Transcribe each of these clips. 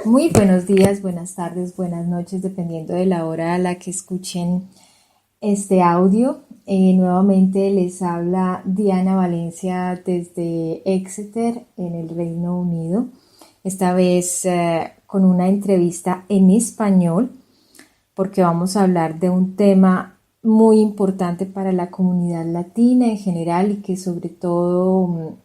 Muy buenos días, buenas tardes, buenas noches, dependiendo de la hora a la que escuchen este audio. Nuevamente les habla Diana Valencia desde Exeter, en el Reino Unido. Esta vez con una entrevista en español, porque vamos a hablar de un tema muy importante para la comunidad latina en general y que sobre todo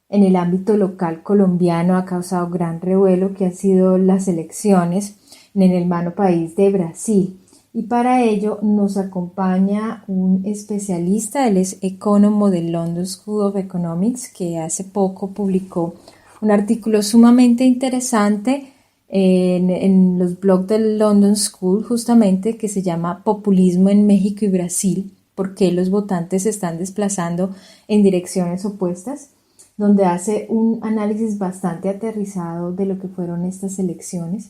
en el ámbito local colombiano ha causado gran revuelo, que han sido las elecciones en el hermano país de Brasil. Y para ello nos acompaña un especialista, él es ecónomo del London School of Economics, que hace poco publicó un artículo sumamente interesante en los blogs del London School, justamente, que se llama Populismo en México y Brasil, por qué los votantes se están desplazando en direcciones opuestas, donde hace un análisis bastante aterrizado de lo que fueron estas elecciones.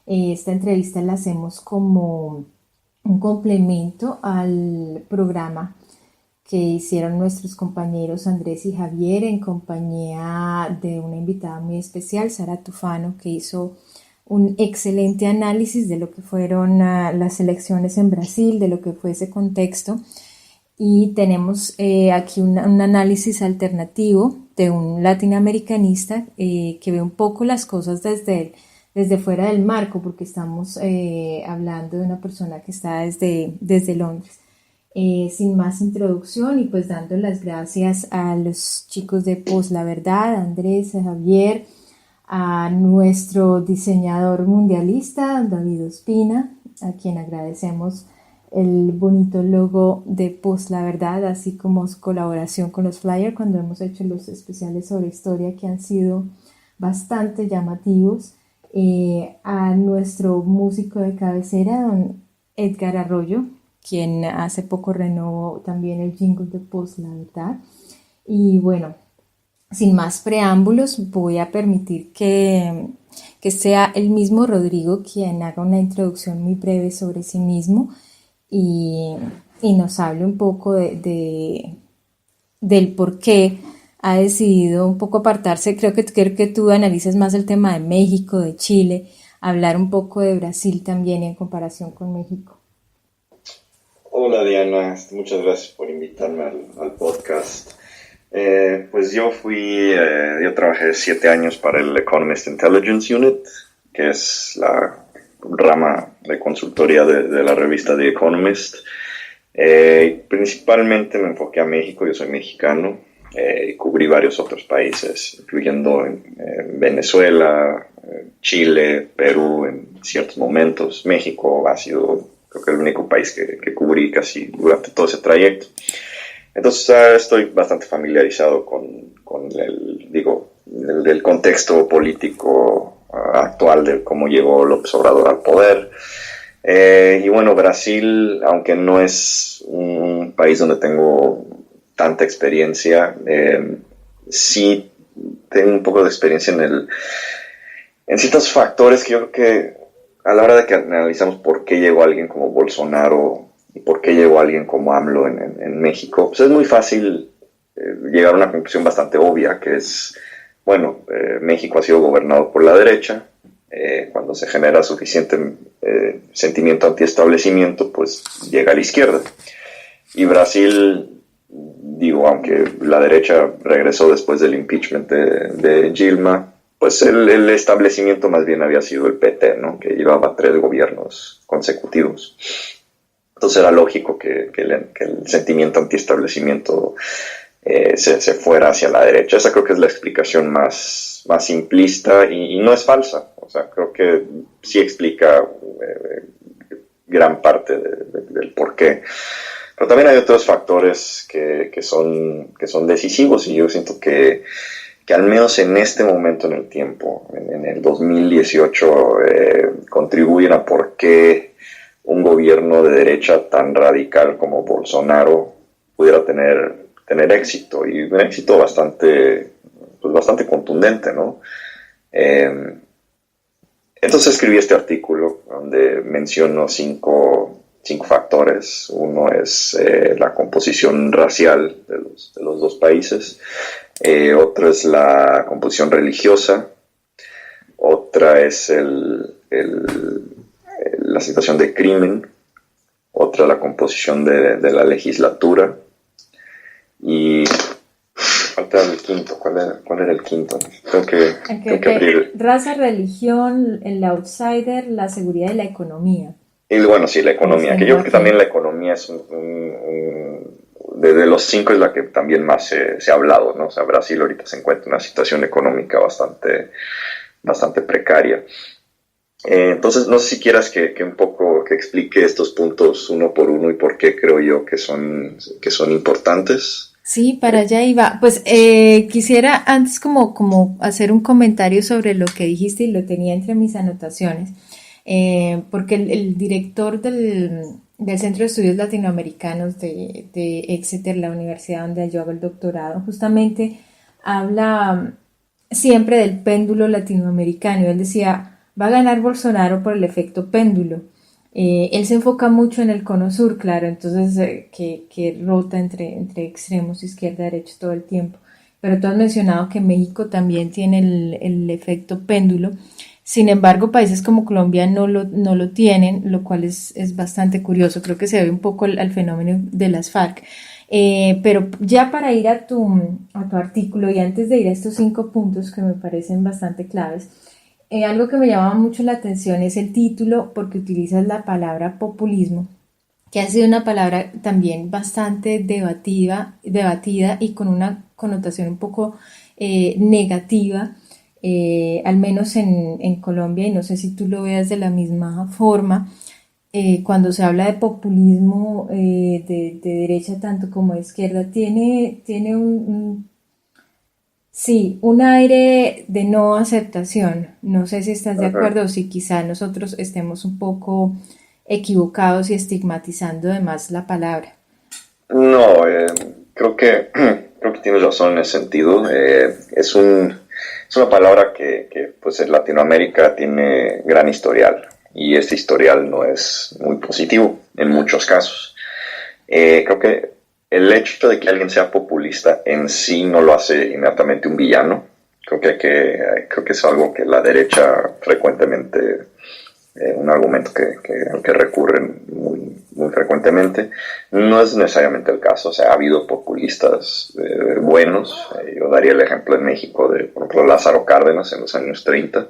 Esta entrevista la hacemos como un complemento al programa que hicieron nuestros compañeros Andrés y Javier en compañía de una invitada muy especial, Sara Tufano, que hizo un excelente análisis de lo que fueron las elecciones en Brasil, de lo que fue ese contexto. Y tenemos aquí un análisis alternativo de un latinoamericanista que ve un poco las cosas desde fuera del marco, porque estamos hablando de una persona que está desde Londres. Sin más introducción y pues dando las gracias a los chicos de Post La Verdad, a Andrés, a Javier, a nuestro diseñador mundialista, David Ospina, a quien agradecemos el bonito logo de Post La Verdad, así como su colaboración con los flyers cuando hemos hecho los especiales sobre historia, que han sido bastante llamativos, a nuestro músico de cabecera, don Edgar Arroyo, quien hace poco renovó también el jingle de Post La Verdad. Y bueno, sin más preámbulos, voy a permitir que sea el mismo Rodrigo quien haga una introducción muy breve sobre sí mismo y nos hable un poco del por qué ha decidido un poco apartarse. Creo que tú analices más el tema de México, de Chile, hablar un poco de Brasil también en comparación con México. Hola Diana, muchas gracias por invitarme al podcast. Pues yo trabajé 7 años para el Economist Intelligence Unit, que es la rama de consultoría de la revista The Economist. Principalmente me enfoqué a México, yo soy mexicano, y cubrí varios otros países, incluyendo Venezuela, Chile, Perú en ciertos momentos. México ha sido, creo que el único país que cubrí casi durante todo ese trayecto. Entonces estoy bastante familiarizado con el contexto político actual de cómo llegó López Obrador al poder. Y bueno, Brasil, aunque no es un país donde tengo tanta experiencia, sí tengo un poco de experiencia en ciertos factores que yo creo que a la hora de que analizamos por qué llegó alguien como Bolsonaro y por qué llegó alguien como AMLO en México, pues es muy fácil llegar a una conclusión bastante obvia, que es, bueno, México ha sido gobernado por la derecha. Cuando se genera suficiente sentimiento antiestablecimiento, pues llega a la izquierda. Y Brasil, aunque la derecha regresó después del impeachment de Dilma, pues el establecimiento más bien había sido el PT, ¿no? Que llevaba 3 gobiernos consecutivos. Entonces era lógico que el sentimiento antiestablecimiento se fuera hacia la derecha. Esa creo que es la explicación más simplista y no es falsa. O sea, creo que sí explica gran parte del porqué. Pero también hay otros factores que son decisivos, y yo siento que al menos en este momento en el tiempo, en el 2018, contribuyen a por qué un gobierno de derecha tan radical como Bolsonaro pudiera tener éxito, y un éxito bastante contundente, ¿no? Entonces escribí este artículo donde menciono cinco factores. Uno es la composición racial de los 2 países. Otro es la composición religiosa. otra es la situación de crimen, otra la composición de la legislatura, y falta el quinto. ¿Cuál era el quinto? Tengo que abrir. Raza, religión, el outsider, la seguridad y la economía. Y bueno, sí, la economía, que yo creo que también la economía es de los 5 es la que también más se ha hablado, ¿no? O sea, Brasil ahorita se encuentra en una situación económica bastante precaria. Entonces, no sé si quieras que un poco que explique estos puntos uno por uno y por qué creo yo que son importantes. Sí, para allá iba. Pues quisiera antes como hacer un comentario sobre lo que dijiste y lo tenía entre mis anotaciones, porque el director del Centro de Estudios Latinoamericanos de Exeter, la universidad donde yo hago el doctorado, justamente habla siempre del péndulo latinoamericano. Él decía, va a ganar Bolsonaro por el efecto péndulo. Él se enfoca mucho en el cono sur, claro, entonces que rota entre extremos, izquierda, derecha todo el tiempo. Pero tú has mencionado que México también tiene el efecto péndulo. Sin embargo, países como Colombia no lo tienen, lo cual es bastante curioso. Creo que se debe un poco al fenómeno de las FARC. Pero ya para ir a tu artículo y antes de ir a estos 5 puntos que me parecen bastante claves, algo que me llama mucho la atención es el título, porque utilizas la palabra populismo, que ha sido una palabra también bastante debatida y con una connotación un poco negativa, al menos en Colombia, y no sé si tú lo veas de la misma forma. Cuando se habla de populismo de derecha tanto como de izquierda, tiene sí, un aire de no aceptación. No sé si estás de Ajá. acuerdo o si quizá nosotros estemos un poco equivocados y estigmatizando además la palabra. No, creo que tienes razón en ese sentido. Es una palabra que pues en Latinoamérica tiene gran historial y este historial no es muy positivo en muchos casos. Creo que el hecho de que alguien sea populista en sí no lo hace inmediatamente un villano. Creo que es algo que la derecha frecuentemente, un argumento que recurren muy frecuentemente. No es necesariamente el caso, o sea, ha habido populistas buenos. Yo daría el ejemplo en México de, por ejemplo, Lázaro Cárdenas en los años 30.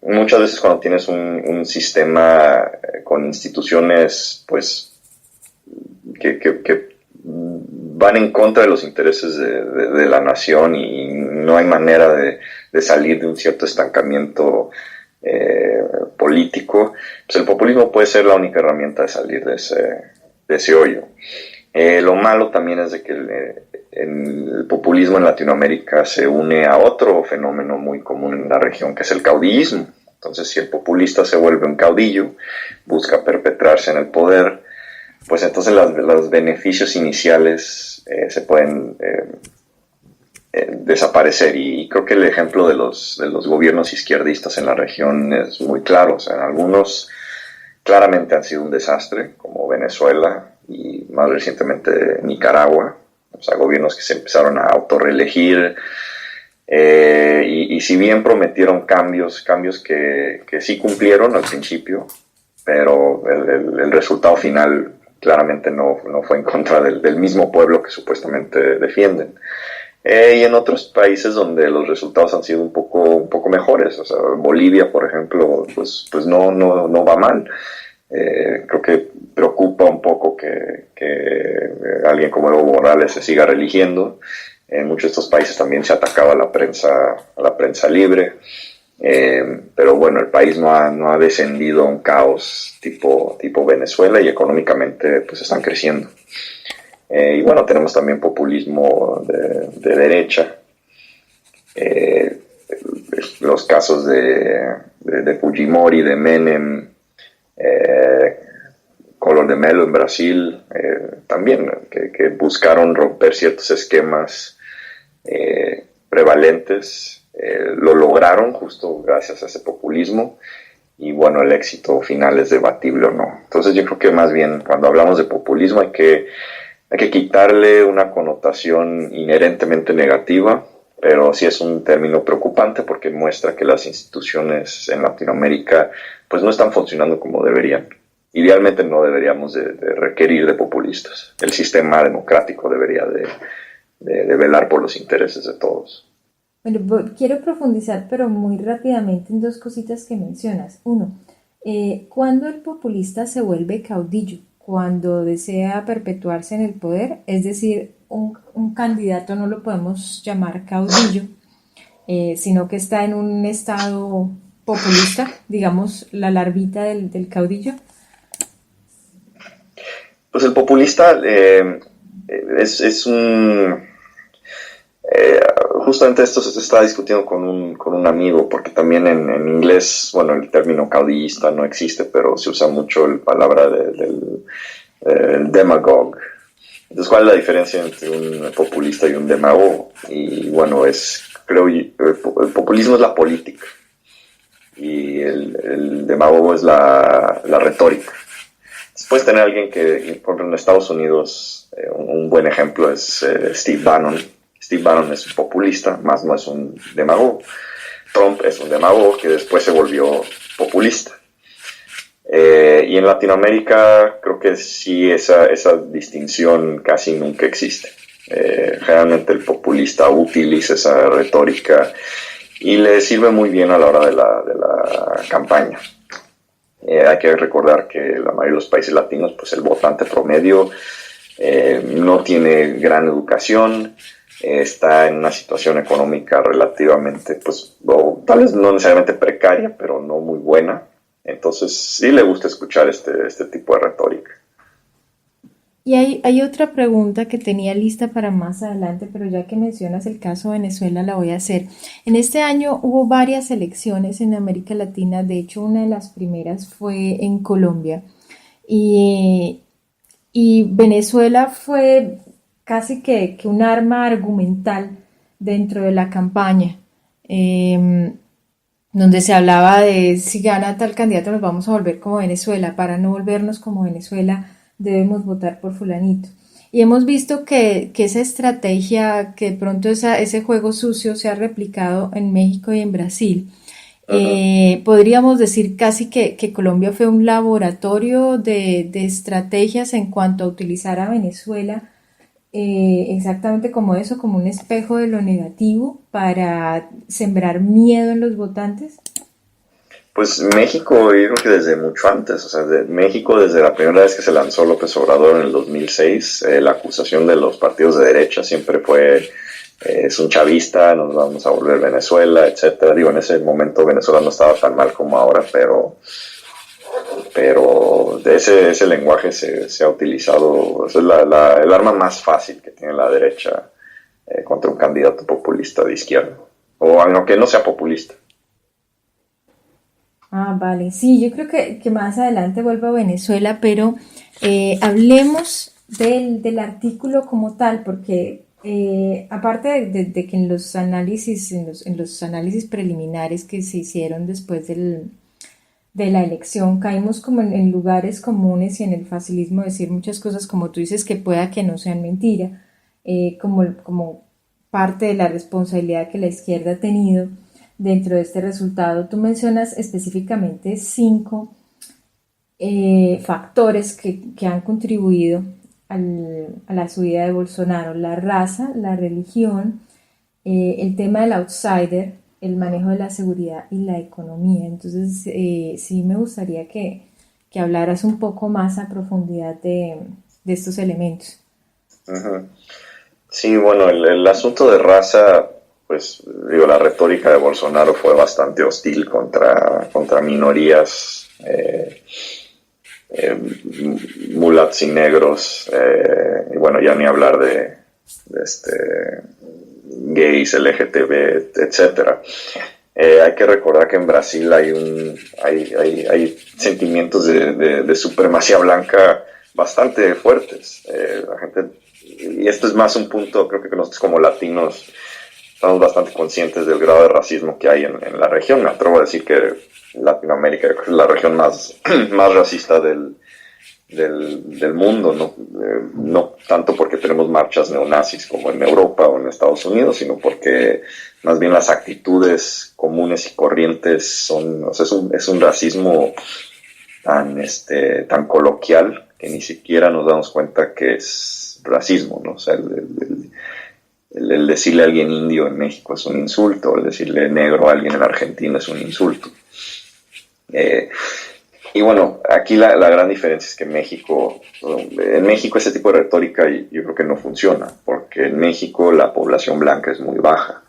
Muchas veces cuando tienes un sistema con instituciones, pues, que van en contra de los intereses de la nación y no hay manera de salir de un cierto estancamiento político, pues el populismo puede ser la única herramienta de salir de ese hoyo. Lo malo también es de que el populismo en Latinoamérica se une a otro fenómeno muy común en la región, que es el caudillismo. Entonces, si el populista se vuelve un caudillo, busca perpetrarse en el poder, pues entonces los beneficios iniciales se pueden desaparecer. Y creo que el ejemplo de los gobiernos izquierdistas en la región es muy claro. O sea, algunos claramente han sido un desastre, como Venezuela y más recientemente Nicaragua. O sea, gobiernos que se empezaron a autorreelegir, y si bien prometieron cambios que sí cumplieron al principio, pero el resultado final claramente no fue en contra del mismo pueblo que supuestamente defienden. Y en otros países donde los resultados han sido un poco mejores, o sea, Bolivia, por ejemplo, pues no va mal. Creo que preocupa un poco que alguien como Evo Morales se siga reeligiendo. En muchos de estos países también se atacaba a la prensa libre. Pero bueno, el país no ha descendido a un caos tipo Venezuela y económicamente pues están creciendo. Y bueno, tenemos también populismo de derecha. Los casos de Fujimori, de Menem, Collor de Mello en Brasil, también, que buscaron romper ciertos esquemas prevalentes. Lo lograron justo gracias a ese populismo y bueno, el éxito final es debatible o no. Entonces yo creo que más bien cuando hablamos de populismo hay que quitarle una connotación inherentemente negativa, pero sí es un término preocupante porque muestra que las instituciones en Latinoamérica pues no están funcionando como deberían. Idealmente no deberíamos de requerir de populistas. El sistema democrático debería de velar por los intereses de todos. Bueno, quiero profundizar, pero muy rápidamente en dos cositas que mencionas. Uno, ¿cuándo el populista se vuelve caudillo? Cuando desea perpetuarse en el poder, es decir, un candidato no lo podemos llamar caudillo, sino que está en un estado populista, digamos, la larvita del caudillo. Pues el populista es un... justamente esto se está discutiendo con un amigo, porque también en inglés, bueno, el término caudillista no existe, pero se usa mucho la palabra del demagogue. Entonces, ¿cuál es la diferencia entre un populista y un demagogo? Y bueno, creo, el populismo es la política y el demagogo es la retórica. Puedes tener alguien que, por ejemplo, en Estados Unidos, un buen ejemplo es Steve Bannon. Steve Bannon es un populista, más no es un demagogo. Trump es un demagogo que después se volvió populista. Y en Latinoamérica creo que sí esa distinción casi nunca existe. Generalmente el populista utiliza esa retórica y le sirve muy bien a la hora de la campaña. Hay que recordar que la mayoría de los países latinos, pues el votante promedio no tiene gran educación, está en una situación económica relativamente, pues, tal vez no necesariamente precaria, pero no muy buena. Entonces sí le gusta escuchar este tipo de retórica. Y hay otra pregunta que tenía lista para más adelante, pero ya que mencionas el caso de Venezuela, la voy a hacer. En este año hubo varias elecciones en América Latina, de hecho una de las primeras fue en Colombia. Y, y Venezuela fue casi que un arma argumental dentro de la campaña, donde se hablaba de si gana tal candidato nos vamos a volver como Venezuela, para no volvernos como Venezuela debemos votar por fulanito. Y hemos visto que esa estrategia, que de pronto ese juego sucio se ha replicado en México y en Brasil. Uh-huh. Podríamos decir casi que Colombia fue un laboratorio de estrategias en cuanto a utilizar a Venezuela exactamente como eso, como un espejo de lo negativo para sembrar miedo en los votantes. Pues México, yo creo que desde mucho antes, o sea, México desde la primera vez que se lanzó López Obrador en el 2006, la acusación de los partidos de derecha siempre fue, es un chavista, nos vamos a volver Venezuela, etcétera. Digo, en ese momento Venezuela no estaba tan mal como ahora, pero de ese lenguaje se ha utilizado, es el arma más fácil que tiene la derecha contra un candidato populista de izquierda, o aunque no sea populista. Ah, vale. Sí, yo creo que más adelante vuelvo a Venezuela, pero hablemos del artículo como tal, porque aparte de que en los análisis preliminares que se hicieron después de la elección, caímos como en lugares comunes y en el facilismo de decir muchas cosas, como tú dices, que pueda que no sean mentira, como parte de la responsabilidad que la izquierda ha tenido dentro de este resultado. Tú mencionas específicamente 5 factores que han contribuido a la subida de Bolsonaro: la raza, la religión, el tema del outsider, el manejo de la seguridad y la economía. Entonces, sí me gustaría que hablaras un poco más a profundidad de estos elementos. Uh-huh. Sí, bueno, el asunto de raza, pues digo, la retórica de Bolsonaro fue bastante hostil contra minorías, mulats y negros, y bueno, ya ni hablar de gays, LGTB, etcétera. Hay que recordar que en Brasil hay sentimientos de supremacía blanca bastante fuertes. La gente, y esto es más un punto, creo que nosotros como latinos estamos bastante conscientes del grado de racismo que hay en la región. Me atrevo a decir que Latinoamérica es la región más racista del del mundo, ¿no? No tanto porque tenemos marchas neonazis como en Europa o en Estados Unidos, sino porque más bien las actitudes comunes y corrientes son, o sea, es un racismo tan coloquial que ni siquiera nos damos cuenta que es racismo, ¿no? O sea, el decirle a alguien indio en México es un insulto, el decirle negro a alguien en Argentina es un insulto. Y bueno, aquí la gran diferencia es que en México ese tipo de retórica yo creo que no funciona, porque en México la población blanca es muy baja.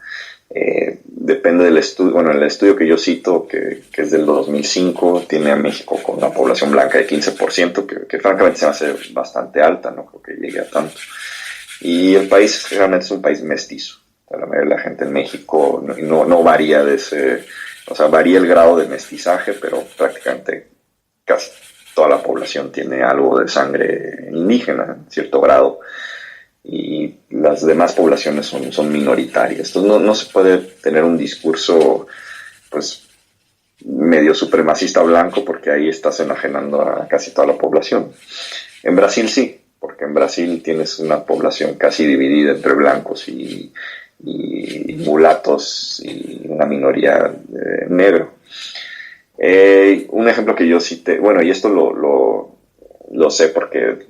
Depende del estudio, bueno, el estudio que yo cito, que es del 2005, tiene a México con una población blanca de 15%, que francamente se me hace bastante alta, no creo que llegue a tanto. Y el país realmente es un país mestizo. La mayoría de la gente en México no varía de ese, o sea, varía el grado de mestizaje, pero prácticamente casi toda la población tiene algo de sangre indígena en cierto grado, y las demás poblaciones son minoritarias. Entonces no se puede tener un discurso pues medio supremacista blanco, porque ahí estás enajenando a casi toda la población. En Brasil sí, porque en Brasil tienes una población casi dividida entre blancos y mulatos y una minoría negro. Un ejemplo que yo cité, bueno, y esto lo sé porque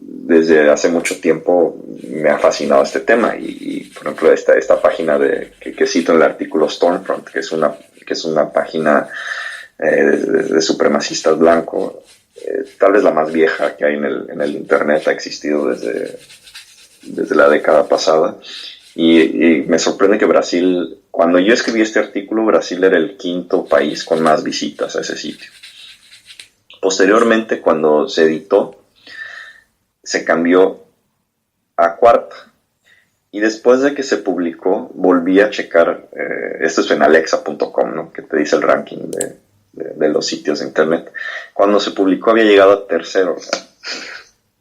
desde hace mucho tiempo me ha fascinado este tema, y por ejemplo esta página que cito en el artículo, Stormfront, que es una página de supremacistas blancos, tal vez la más vieja que hay en el internet, ha existido desde la década pasada, y me sorprende que Brasil, cuando yo escribí este artículo, Brasil era el quinto país con más visitas a ese sitio. Posteriormente, cuando se editó, se cambió a cuarta. Y después de que se publicó, volví a checar, esto es en alexa.com, ¿no?, que te dice el ranking de los sitios de internet. Cuando se publicó había llegado a tercero. O sea.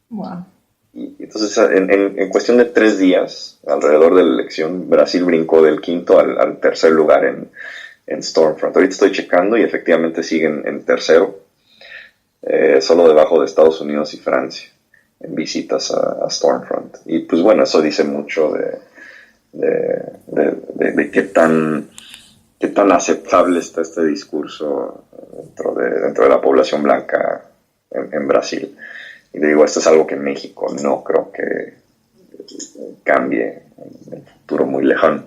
Wow. Y entonces, en cuestión de 3 días, alrededor de la elección, Brasil brincó del quinto al tercer lugar en Stormfront. Ahorita estoy checando y efectivamente siguen en tercero, solo debajo de Estados Unidos y Francia, en visitas a Stormfront. Y pues bueno, eso dice mucho de qué tan aceptable está este discurso dentro de la población blanca en Brasil. Y digo, esto es algo que en México no creo que cambie en el futuro muy lejano.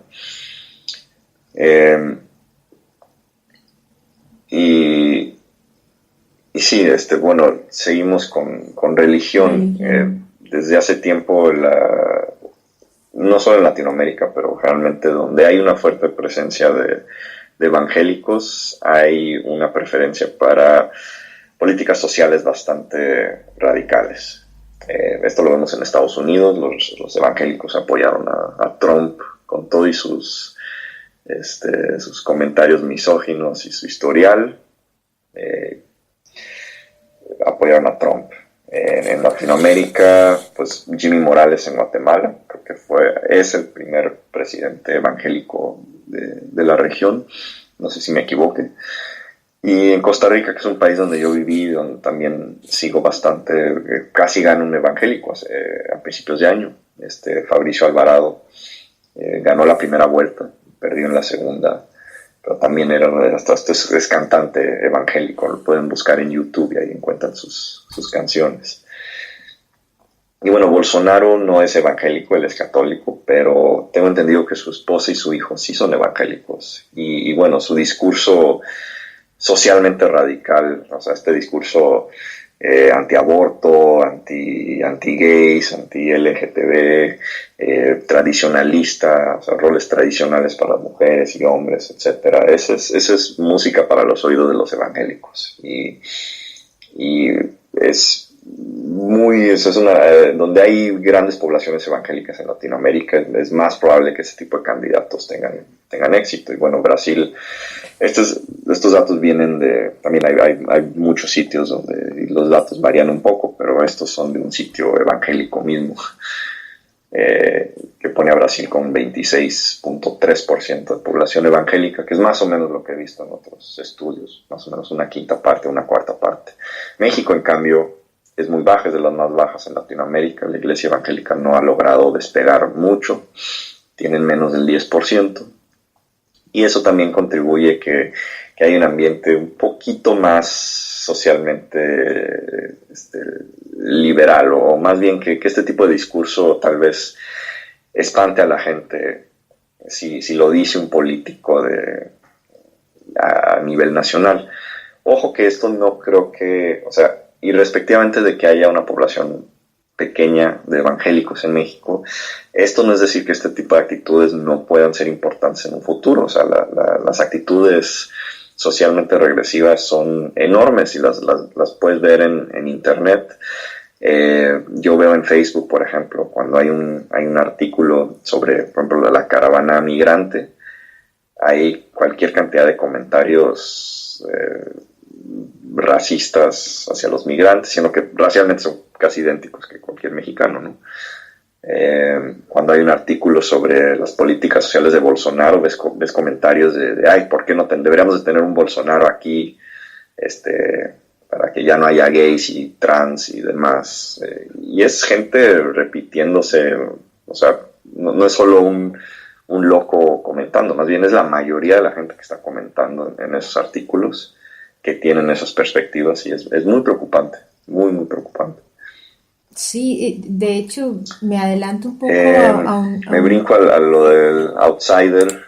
Y sí, bueno, seguimos con religión. Desde hace tiempo, no solo en Latinoamérica, pero generalmente donde hay una fuerte presencia de evangélicos, hay una preferencia para políticas sociales bastante radicales. Esto lo vemos en Estados Unidos. Los evangélicos apoyaron a Trump con todo y sus comentarios misóginos y su historial. Apoyaron a Trump. En Latinoamérica, pues Jimmy Morales en Guatemala, creo que es el primer presidente evangélico de la región, no sé si me equivoque. Y en Costa Rica, que es un país donde yo viví, donde también sigo bastante, casi gana un evangélico a principios de año. Fabricio Alvarado ganó la primera vuelta, perdió en la segunda, pero también es cantante evangélico, lo pueden buscar en YouTube y ahí encuentran sus canciones. Y bueno, Bolsonaro no es evangélico, él es católico, pero tengo entendido que su esposa y su hijo sí son evangélicos. Y bueno, su discurso socialmente radical, o sea, este discurso antiaborto, anti-gays, anti-LGTB, tradicionalista, o sea, roles tradicionales para mujeres y hombres, etcétera. Esa es música para los oídos de los evangélicos. Y donde hay grandes poblaciones evangélicas en Latinoamérica, es más probable que ese tipo de candidatos tengan éxito. Y bueno, Brasil, estos datos vienen también hay muchos sitios donde los datos varían un poco, pero estos son de un sitio evangélico mismo, que pone a Brasil con 26.3% de población evangélica, que es más o menos lo que he visto en otros estudios, más o menos una quinta parte, una cuarta parte. México, en cambio, es muy baja, es de las más bajas en Latinoamérica. La iglesia evangélica no ha logrado despegar mucho, tienen menos del 10%, y eso también contribuye que hay un ambiente un poquito más socialmente liberal, o más bien que este tipo de discurso tal vez espante a la gente si lo dice un político a nivel nacional. Ojo que esto no creo que, o sea, irrespectivamente de que haya una población pequeña de evangélicos en México, esto no es decir que este tipo de actitudes no puedan ser importantes en un futuro. O sea, las actitudes socialmente regresivas son enormes y las puedes ver en internet. Yo veo en Facebook, por ejemplo, cuando hay un artículo sobre, por ejemplo, la caravana migrante, hay cualquier cantidad de comentarios racistas hacia los migrantes, sino que racialmente son casi idénticos que cualquier mexicano, ¿no? Cuando hay un artículo sobre las políticas sociales de Bolsonaro, ves comentarios de ay, ¿por qué no deberíamos de tener un Bolsonaro aquí, para que ya no haya gays y trans y demás? Y es gente repitiéndose, o sea, no es solo un loco comentando, más bien es la mayoría de la gente que está comentando en esos artículos que tienen esas perspectivas, y es muy preocupante, muy, muy preocupante. Sí, de hecho, me adelanto un poco Me brinco a lo del outsider.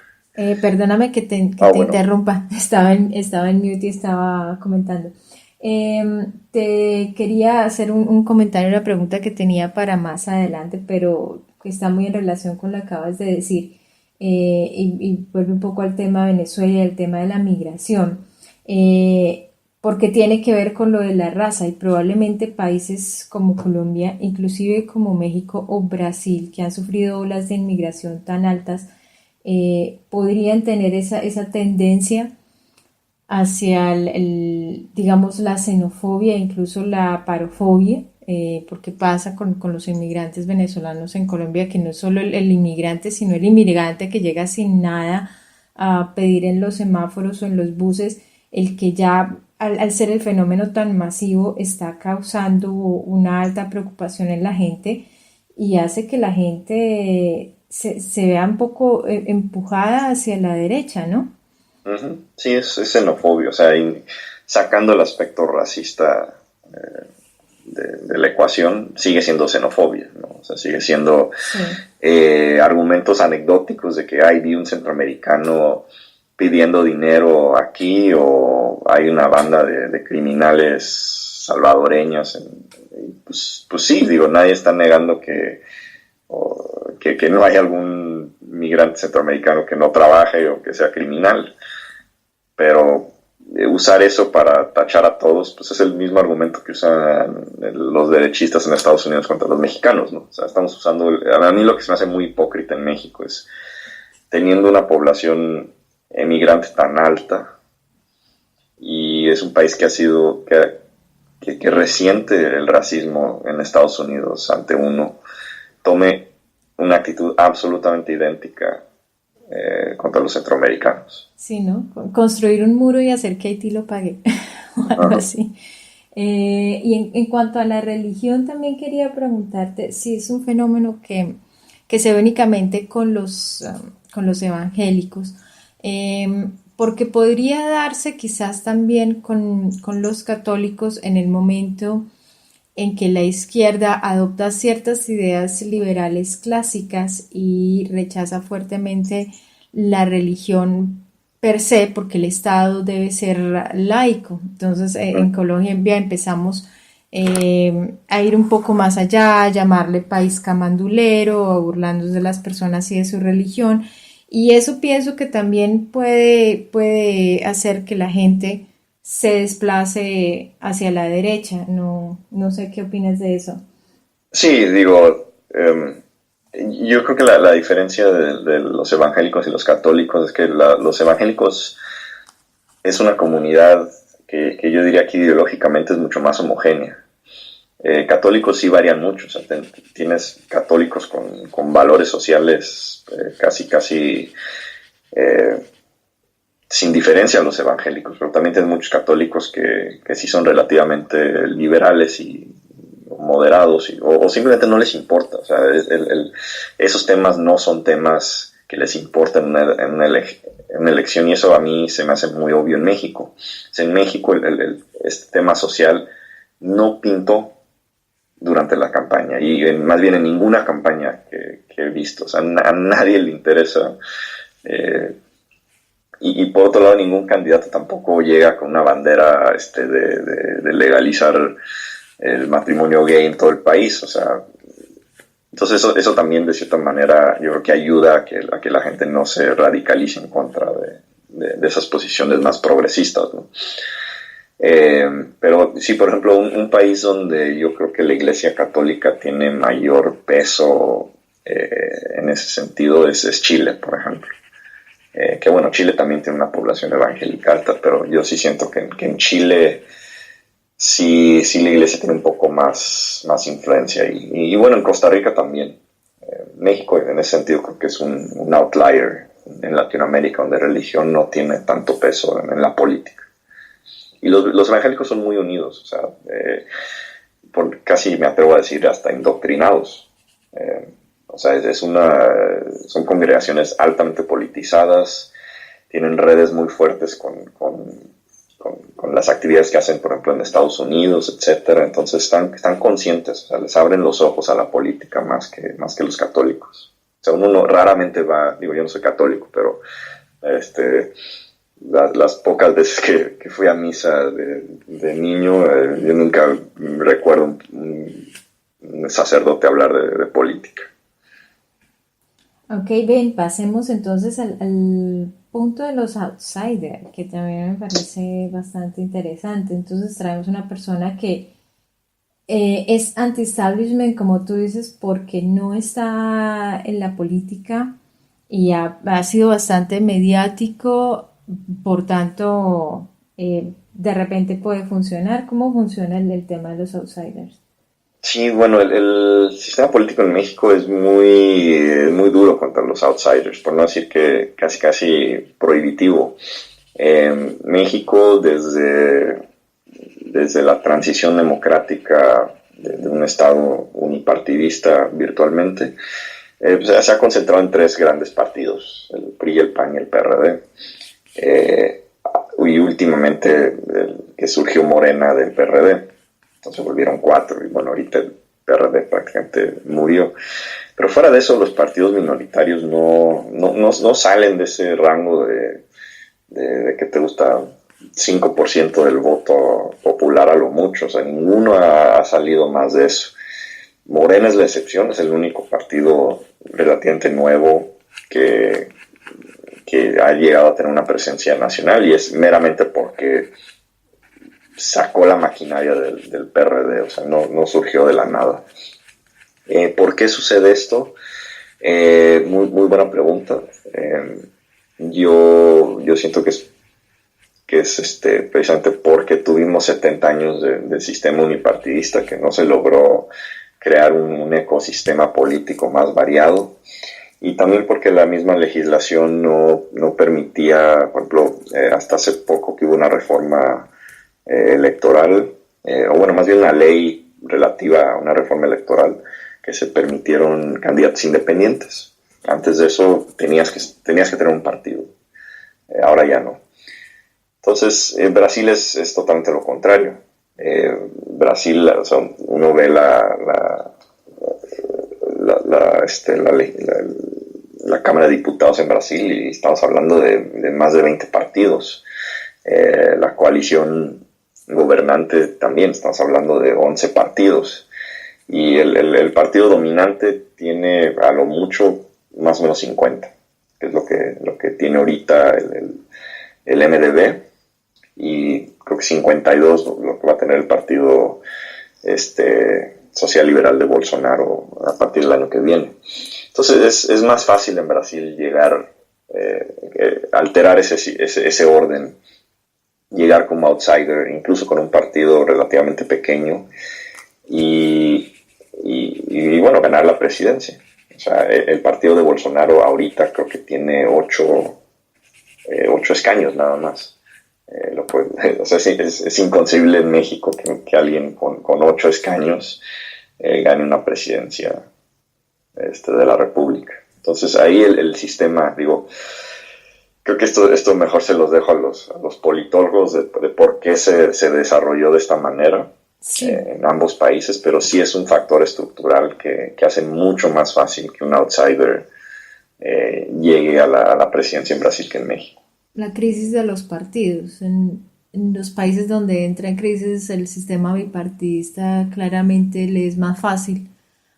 Perdóname que te Bueno. interrumpa, estaba en mute y estaba comentando. Te quería hacer un comentario, una pregunta que tenía para más adelante, pero que está muy en relación con lo que acabas de decir, y vuelve un poco al tema de Venezuela y al tema de la migración. Porque tiene que ver con lo de la raza, y probablemente países como Colombia, inclusive como México o Brasil, que han sufrido olas de inmigración tan altas, podrían tener esa tendencia hacia digamos, la xenofobia, incluso la parofobia, porque pasa con los inmigrantes venezolanos en Colombia, que no es solo el inmigrante, sino el inmigrante que llega sin nada a pedir en los semáforos o en los buses, el que ya al ser el fenómeno tan masivo está causando una alta preocupación en la gente y hace que la gente se vea un poco empujada hacia la derecha, ¿no? Uh-huh. Sí, es xenofobia, o sea, sacando el aspecto racista de la ecuación, sigue siendo xenofobia, ¿no? O sea, sigue siendo Sí. argumentos anecdóticos de que vi un centroamericano pidiendo dinero aquí, o hay una banda de criminales salvadoreños. Pues sí, digo, nadie está negando que no hay algún migrante centroamericano que no trabaje o que sea criminal, pero usar eso para tachar a todos, pues es el mismo argumento que usan los derechistas en Estados Unidos contra los mexicanos, ¿no? O sea, estamos usando, a mí lo que se me hace muy hipócrita en México es, teniendo una población emigrante tan alta, y es un país que ha sido, que resiente el racismo en Estados Unidos ante uno, tome una actitud absolutamente idéntica contra los centroamericanos. Sí, ¿no? Construir un muro y hacer que Haití lo pague, o algo Ajá. así. Y en cuanto a la religión, también quería preguntarte si es un fenómeno que se ve únicamente con los evangélicos, porque podría darse quizás también con los católicos en el momento en que la izquierda adopta ciertas ideas liberales clásicas y rechaza fuertemente la religión per se, porque el Estado debe ser laico. Entonces, en Colombia empezamos a ir un poco más allá, a llamarle país camandulero, o burlándose de las personas y de su religión. Y eso pienso que también puede hacer que la gente se desplace hacia la derecha. No sé qué opinas de eso. Sí, digo, yo creo que la diferencia de los evangélicos y los católicos es que los evangélicos es una comunidad que yo diría que ideológicamente es mucho más homogénea. Católicos sí varían mucho, o sea, tienes católicos con valores sociales casi eh, sin diferencia a los evangélicos, pero también tienes muchos católicos que sí son relativamente liberales moderados o simplemente no les importa. O sea, esos temas no son temas que les importan en una elección, y eso a mí se me hace muy obvio en México. O sea, en México este tema social no pintó durante la campaña, y más bien en ninguna campaña que he visto. O sea, a nadie le interesa. Y por otro lado, ningún candidato tampoco llega con una bandera de legalizar el matrimonio gay en todo el país. O sea, entonces eso también de cierta manera yo creo que ayuda a que la gente no se radicalice en contra de esas posiciones más progresistas, ¿no? Pero sí, por ejemplo, un país donde yo creo que la Iglesia Católica tiene mayor peso en ese sentido es Chile, por ejemplo. Que bueno, Chile también tiene una población evangélica alta, pero yo sí siento que en Chile sí la iglesia tiene un poco más influencia. Y bueno, en Costa Rica también. México en ese sentido creo que es un outlier en Latinoamérica, donde religión no tiene tanto peso en la política. Y los evangélicos son muy unidos, o sea, casi me atrevo a decir hasta indoctrinados. O sea, son congregaciones altamente politizadas, tienen redes muy fuertes con las actividades que hacen, por ejemplo, en Estados Unidos, etcétera. Entonces están conscientes, o sea, les abren los ojos a la política más que los católicos. O sea, uno raramente va, digo, yo no soy católico, pero las pocas veces que fui a misa de niño, yo nunca recuerdo un sacerdote hablar de política. Ok, bien, pasemos entonces al punto de los outsiders, que también me parece bastante interesante. Entonces traemos una persona que es anti-establishment, como tú dices, porque no está en la política y ha sido bastante mediático, por tanto, de repente puede funcionar. ¿Cómo funciona el tema de los outsiders? Sí, bueno, el sistema político en México es muy duro contra los outsiders, por no decir que casi prohibitivo. México, desde la transición democrática de un Estado unipartidista virtualmente, pues se ha concentrado en tres grandes partidos: el PRI, el PAN y el PRD. Y últimamente que surgió Morena del PRD. Entonces volvieron cuatro, y bueno, ahorita el PRD prácticamente murió. Pero fuera de eso, los partidos minoritarios no salen de ese rango de que te gusta 5% del voto popular a lo mucho. O sea, ninguno ha salido más de eso. Morena es la excepción, es el único partido relativamente nuevo que ha llegado a tener una presencia nacional, y es meramente porque sacó la maquinaria del PRD, o sea, no surgió de la nada. ¿Por qué sucede esto? Muy buena pregunta. Yo siento que es precisamente porque tuvimos 70 años de sistema unipartidista, que no se logró crear un ecosistema político más variado, y también porque la misma legislación no permitía, por ejemplo, hasta hace poco que hubo una reforma electoral, o bueno, más bien una ley relativa a una reforma electoral, que se permitieron candidatos independientes. Antes de eso tenías que tener un partido, ahora ya no. Entonces, Brasil es totalmente lo contrario. Brasil, o sea, uno ve la Cámara de Diputados en Brasil, y estamos hablando de más de 20 partidos. La coalición gobernante también, estamos hablando de 11 partidos, y el partido dominante tiene a lo mucho más o menos 50, que es lo que tiene ahorita el MDB, y creo que 52 lo que va a tener el partido social liberal de Bolsonaro a partir del año que viene. Entonces es más fácil en Brasil llegar, alterar ese orden, llegar como outsider, incluso con un partido relativamente pequeño, y bueno, ganar la presidencia. O sea, el partido de Bolsonaro ahorita creo que tiene 8 escaños nada más. O sea, es inconcebible en México que alguien con 8 escaños gane una presidencia de la República. Entonces ahí el sistema, digo, creo que esto mejor se los dejo a los politólogos de por qué se desarrolló de esta manera Sí. en ambos países, pero sí es un factor estructural que hace mucho más fácil que un outsider llegue a la presidencia en Brasil que en México. La crisis de los partidos. En los países donde entra en crisis el sistema bipartidista, claramente le es más fácil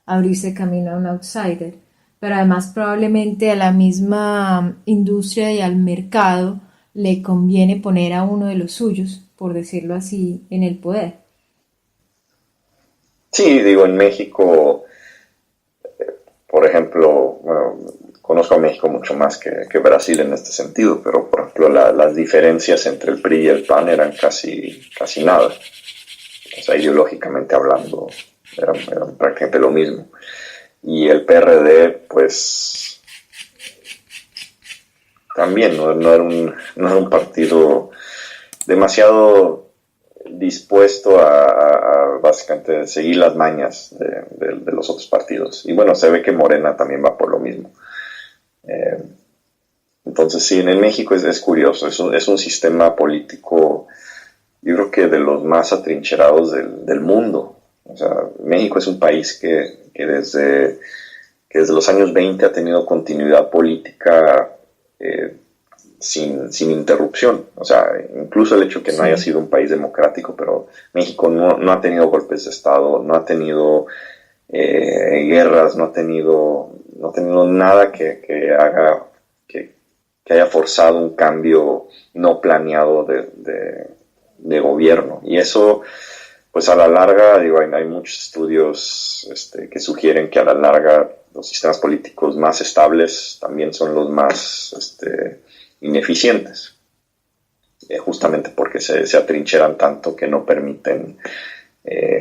abrirse camino a un outsider. Pero además probablemente a la misma industria y al mercado le conviene poner a uno de los suyos, por decirlo así, en el poder. Sí, digo, en México, por ejemplo, bueno, conozco a México mucho más que Brasil en este sentido, pero por ejemplo las diferencias entre el PRI y el PAN eran casi nada. O sea, ideológicamente hablando, eran prácticamente lo mismo. Y el PRD, pues también no era un partido demasiado dispuesto a básicamente seguir las mañas de los otros partidos. Y bueno, se ve que Morena también va por lo mismo. Eh, entonces sí, en México es curioso, es un sistema político, yo creo que de los más atrincherados del mundo. O sea, México es un país que desde los años 20 ha tenido continuidad política eh, sin interrupción. O sea, incluso el hecho que no haya Sí. sido un país democrático, pero México no ha tenido golpes de Estado, no ha tenido guerras, no ha tenido nada que haga que haya forzado un cambio no planeado de gobierno. Y eso, pues a la larga, digo, hay muchos estudios que sugieren que a la larga los sistemas políticos más estables también son los más ineficientes, justamente porque se atrincheran tanto que no permiten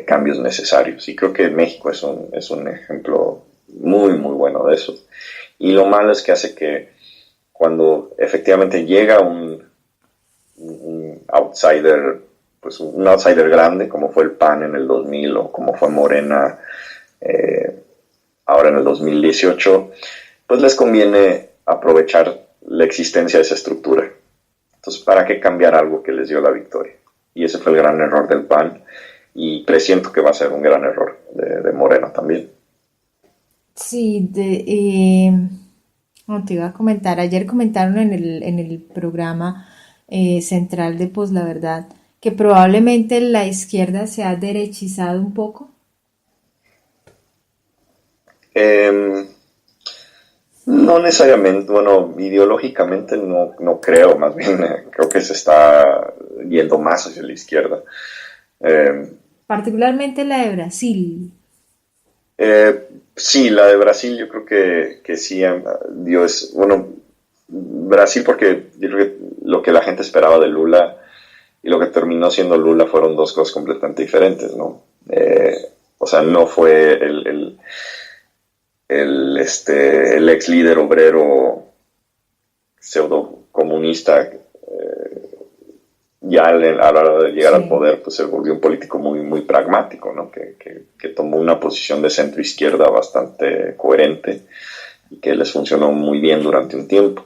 cambios necesarios. Y creo que México es un ejemplo muy bueno de eso. Y lo malo es que hace que cuando efectivamente llega un outsider, pues un outsider grande, como fue el PAN en el 2000 o como fue Morena eh, ahora en el 2018, pues les conviene aprovechar la existencia de esa estructura. Entonces, ¿para qué cambiar algo que les dio la victoria? Y ese fue el gran error del PAN y presiento que va a ser un gran error de Morena también. Sí, no, te iba a comentar, ayer comentaron en el programa central de Pues la Verdad que probablemente la izquierda se ha derechizado un poco. Eh, no necesariamente, bueno, ideológicamente no creo, más bien creo que se está yendo más hacia la izquierda. Eh, Particularmente la de Brasil. sí, la de Brasil yo creo que sí dio bueno, Brasil porque yo creo que lo que la gente esperaba de Lula y lo que terminó siendo Lula fueron dos cosas completamente diferentes, ¿no? O sea, no fue el ex líder obrero pseudo comunista ya a la hora de llegar al Sí. poder, pues se volvió un político muy pragmático, ¿no? Que tomó una posición de centro izquierda bastante coherente y que les funcionó muy bien durante un tiempo.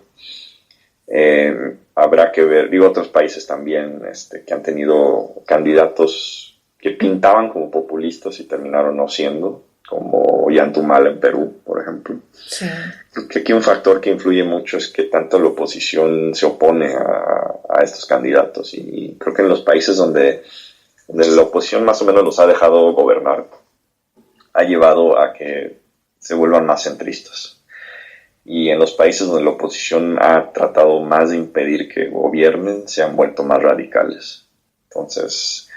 Habrá que ver, digo, otros países también que han tenido candidatos que pintaban como populistas y terminaron no siendo, como Ollantumal en Perú, por ejemplo. Sí. Creo que aquí un factor que influye mucho es que tanto la oposición se opone a estos candidatos y creo que en los países donde la oposición más o menos los ha dejado gobernar, ha llevado a que se vuelvan más centristas. Y en los países donde la oposición ha tratado más de impedir que gobiernen, se han vuelto más radicales. Entonces,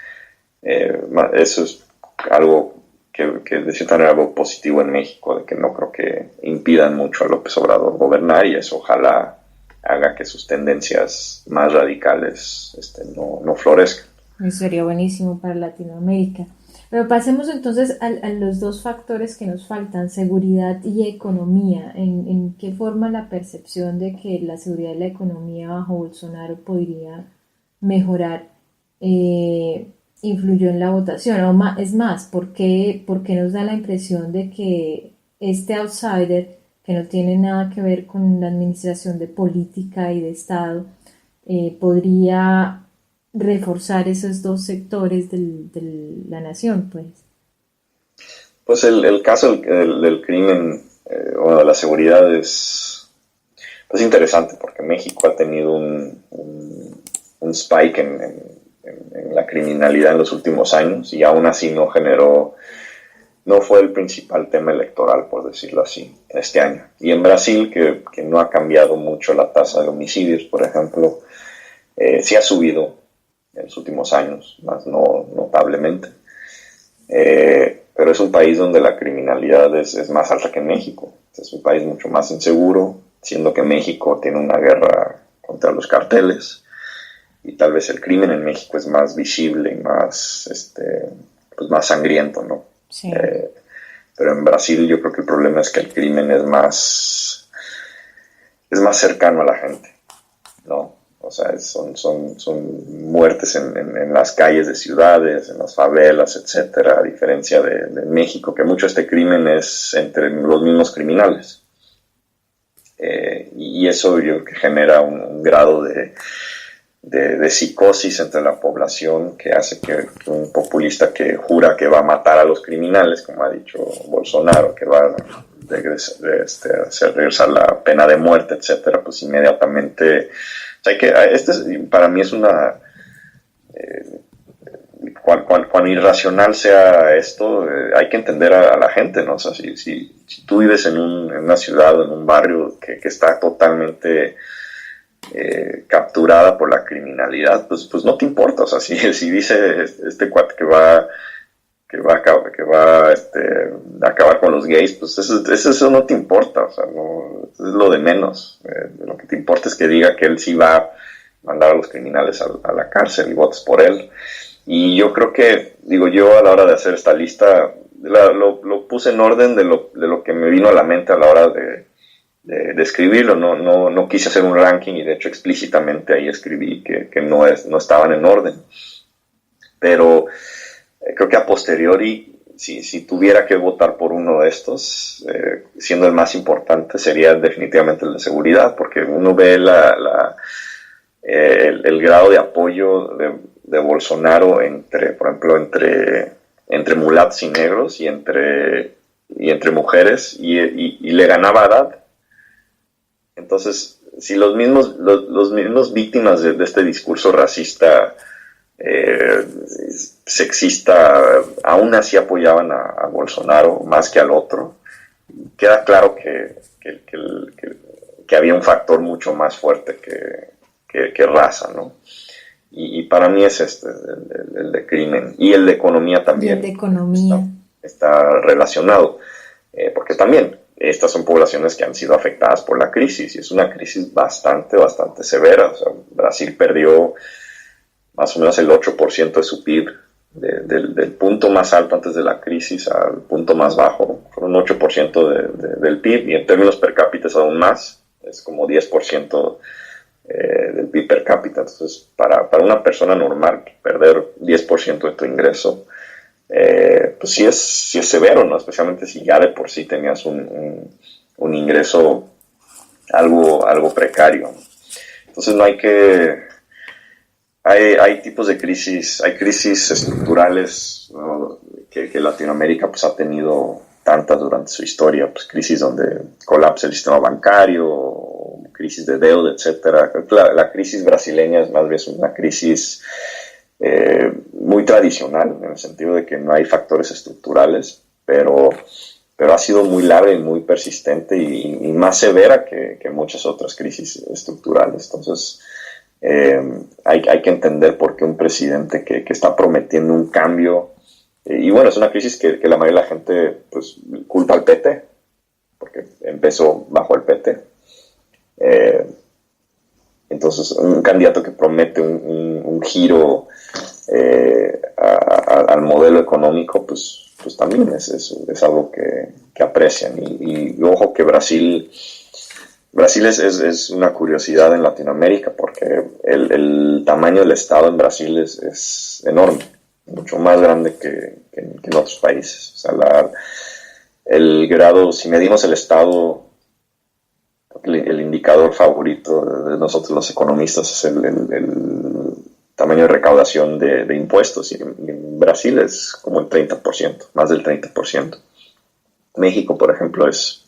eso es algo que de cierta manera algo positivo en México, de que no creo que impidan mucho a López Obrador gobernar y eso ojalá haga que sus tendencias más radicales no florezcan. Eso sería buenísimo para Latinoamérica. Pero pasemos entonces a los dos factores que nos faltan, seguridad y economía. En qué forma la percepción de que la seguridad y la economía bajo Bolsonaro podría mejorar? Eh, influyó en la votación. Es más, por qué nos da la impresión de que este outsider, que no tiene nada que ver con la administración de política y de Estado, podría reforzar esos dos sectores de la nación, pues? Pues el caso del crimen o de la seguridad es interesante porque México ha tenido un spike en la criminalidad en los últimos años y aún así no fue el principal tema electoral, por decirlo así, este año. Y en Brasil, que no ha cambiado mucho la tasa de homicidios, por ejemplo, sí ha subido en los últimos años, más no notablemente. Pero es un país donde la criminalidad es más alta que en México. Es un país mucho más inseguro, siendo que México tiene una guerra contra los carteles y tal vez el crimen en México es más visible y pues más sangriento, ¿no? Sí. Pero en Brasil yo creo que el problema es que el crimen es más cercano a la gente, ¿no? O sea, son muertes en las calles de ciudades, en las favelas, etcétera, a diferencia de México, que mucho este crimen es entre los mismos criminales. Y eso yo creo que genera un grado de psicosis entre la población que hace que un populista que jura que va a matar a los criminales, como ha dicho Bolsonaro, que va a regresar la pena de muerte, etcétera, pues inmediatamente... O sea, para mí es una... Cuán irracional sea esto, hay que entender a la gente, ¿no? O sea, si tú vives en una ciudad o en un barrio que está totalmente capturada por la criminalidad, pues no te importa. O sea, si dice este cuate que va a acabar con los gays, pues eso no te importa, o sea, no, es lo de menos. Lo que te importa es que diga que él sí va a mandar a los criminales a la cárcel y votes por él. Y yo creo que, yo a la hora de hacer esta lista, lo puse en orden de lo que me vino a la mente a la hora de escribirlo. No quise hacer un ranking y de hecho explícitamente ahí escribí que no estaban en orden. Pero creo que a posteriori, si tuviera que votar por uno de estos, siendo el más importante, sería definitivamente el de seguridad, porque uno ve el grado de apoyo de Bolsonaro por ejemplo, entre mulatos y negros y entre mujeres, y le ganaba a Haddad. Entonces, si los mismos víctimas de este discurso racista, sexista, aún así apoyaban a Bolsonaro más que al otro, queda claro que había un factor mucho más fuerte que raza, ¿no? Y para mí es el de crimen y el de economía también. Y el de economía. Está relacionado, porque también estas son poblaciones que han sido afectadas por la crisis y es una crisis bastante severa. O sea, Brasil perdió más o menos el 8% de su PIB, del punto más alto antes de la crisis al punto más bajo, fueron 8% del PIB, y en términos per cápita es aún más, es como 10% del PIB per cápita. Entonces, para una persona normal, perder 10% de tu ingreso, pues sí es severo, ¿no? Especialmente si ya de por sí tenías un ingreso algo precario. Entonces hay tipos de crisis, hay crisis estructurales, ¿no? que Latinoamérica pues ha tenido tantas durante su historia, pues crisis donde colapsa el sistema bancario, crisis de deuda, etcétera. La crisis brasileña es más bien una crisis muy tradicional, en el sentido de que no hay factores estructurales, pero ha sido muy larga y muy persistente y más severa que muchas otras crisis estructurales. Entonces, hay que entender por qué un presidente que está prometiendo un cambio, y bueno, es una crisis que la mayoría de la gente pues culpa al PT, porque empezó bajo el PT. Entonces, un candidato que promete un giro al modelo económico, pues también es algo que aprecian. Y ojo que Brasil es una curiosidad en Latinoamérica, porque el tamaño del Estado en Brasil es enorme. mucho más grande que en otros países. O sea, el grado, si medimos el Estado, el indicador favorito de nosotros los economistas es el tamaño de recaudación de impuestos, y en Brasil es como el 30%, más del 30%. México, por ejemplo, es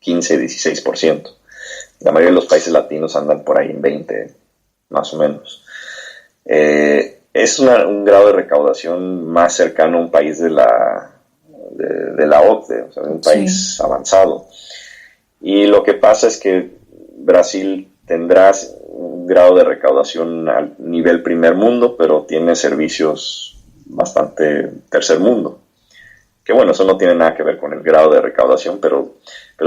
15-16%. La mayoría de los países latinos andan por ahí en 20%, más o menos. Es un grado de recaudación más cercano a un país de la OCDE, o sea, de un país avanzado. Y lo que pasa es que Brasil tendrá un grado de recaudación al nivel primer mundo, pero tiene servicios bastante tercer mundo. Que bueno, eso no tiene nada que ver con el grado de recaudación, pero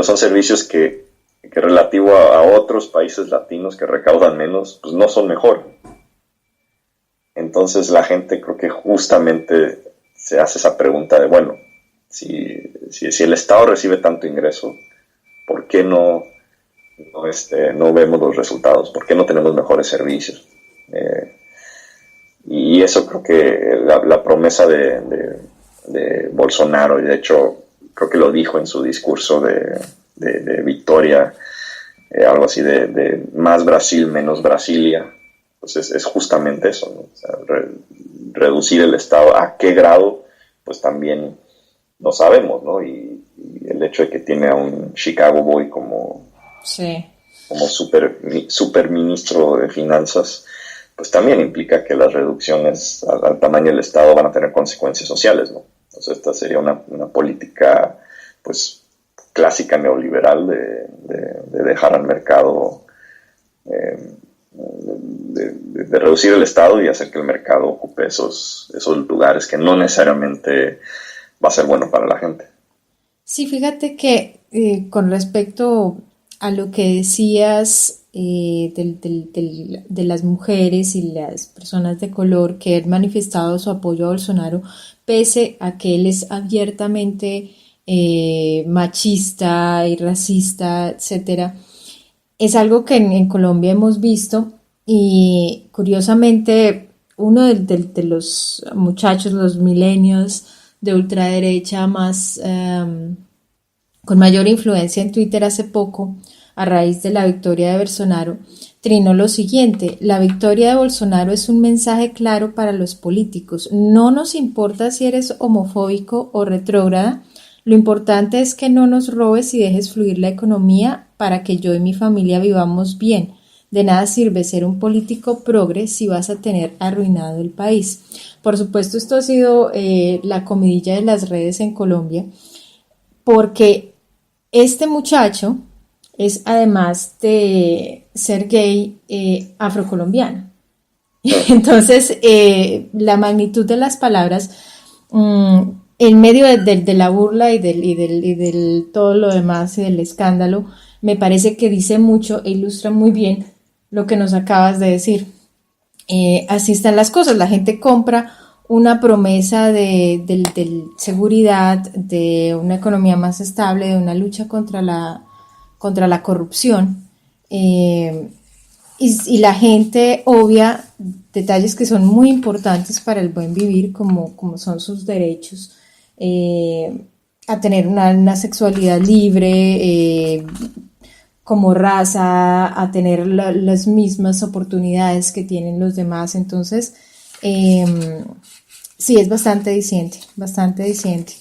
son servicios que relativo a otros países latinos que recaudan menos, pues no son mejor. Entonces la gente, creo que justamente se hace esa pregunta de, bueno, si el Estado recibe tanto ingreso, ¿por qué no vemos los resultados? ¿Por qué no tenemos mejores servicios? Y eso creo que la promesa de Bolsonaro, y de hecho creo que lo dijo en su discurso de victoria, algo así de más Brasil, menos Brasilia, pues es justamente eso, ¿no? O sea, reducir el Estado. ¿A qué grado? Pues también no sabemos, ¿no? Y el hecho de que tiene a un Chicago Boy como super ministro de finanzas, pues también implica que las reducciones al tamaño del Estado van a tener consecuencias sociales, ¿no? Entonces esta sería una política, pues, clásica neoliberal de dejar al mercado, de reducir el Estado y hacer que el mercado ocupe esos lugares que no necesariamente va a ser bueno para la gente. Sí, fíjate que con respecto a lo que decías de las mujeres y las personas de color que han manifestado su apoyo a Bolsonaro, pese a que él es abiertamente machista y racista, etcétera, es algo que en Colombia hemos visto y curiosamente uno de los muchachos, los millennials de ultraderecha más con mayor influencia en Twitter hace poco, a raíz de la victoria de Bolsonaro, trinó lo siguiente: la victoria de Bolsonaro es un mensaje claro para los políticos. No nos importa si eres homofóbico o retrógrada, lo importante es que no nos robes y dejes fluir la economía para que yo y mi familia vivamos bien. De nada sirve ser un político progre si vas a tener arruinado el país. Por supuesto, esto ha sido la comidilla de las redes en Colombia, porque este muchacho es, además de ser gay, afrocolombiano. Entonces, la magnitud de las palabras, en medio de la burla y del todo lo demás y del escándalo, me parece que dice mucho e ilustra muy bien lo que nos acabas de decir. Así están las cosas, la gente compra una promesa de seguridad, de una economía más estable, de una lucha contra la corrupción, y la gente obvia detalles que son muy importantes para el buen vivir, como son sus derechos a tener una sexualidad libre, como raza, a tener las mismas oportunidades que tienen los demás. Entonces, sí, es bastante diciente, bastante diciente.